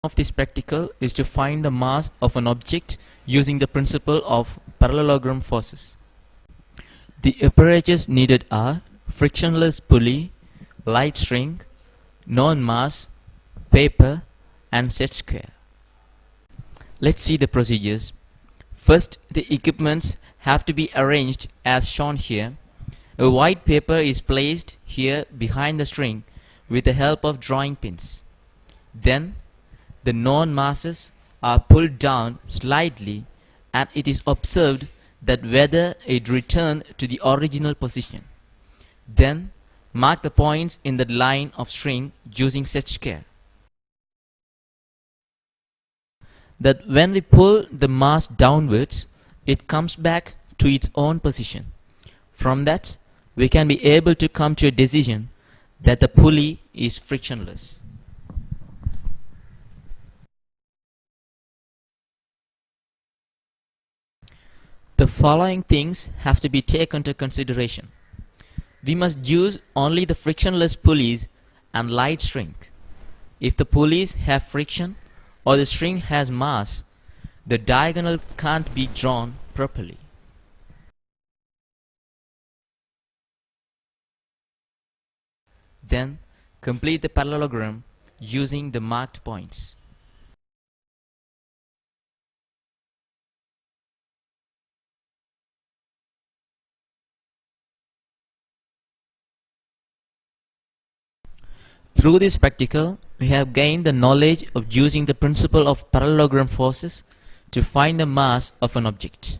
Of this practical is to find the mass of an object using the principle of parallelogram forces. The apparatus needed are frictionless pulley, light string, known mass, paper and set square. Let's see the procedures. First, the equipments have to be arranged as shown here. A white paper is placed here behind the string with the help of drawing pins. Then the known masses are pulled down slightly and it is observed that whether it return to the original position. Then mark the points in the line of string using set square. That when we pull the mass downwards, it comes back to its own position. From that, we can be able to come to a decision that the pulley is frictionless. The following things have to be taken into consideration. We must use only the frictionless pulleys and light string. If the pulleys have friction or the string has mass, the diagonal can't be drawn properly. Then complete the parallelogram using the marked points. Through this practical, we have gained the knowledge of using the principle of parallelogram forces to find the mass of an object.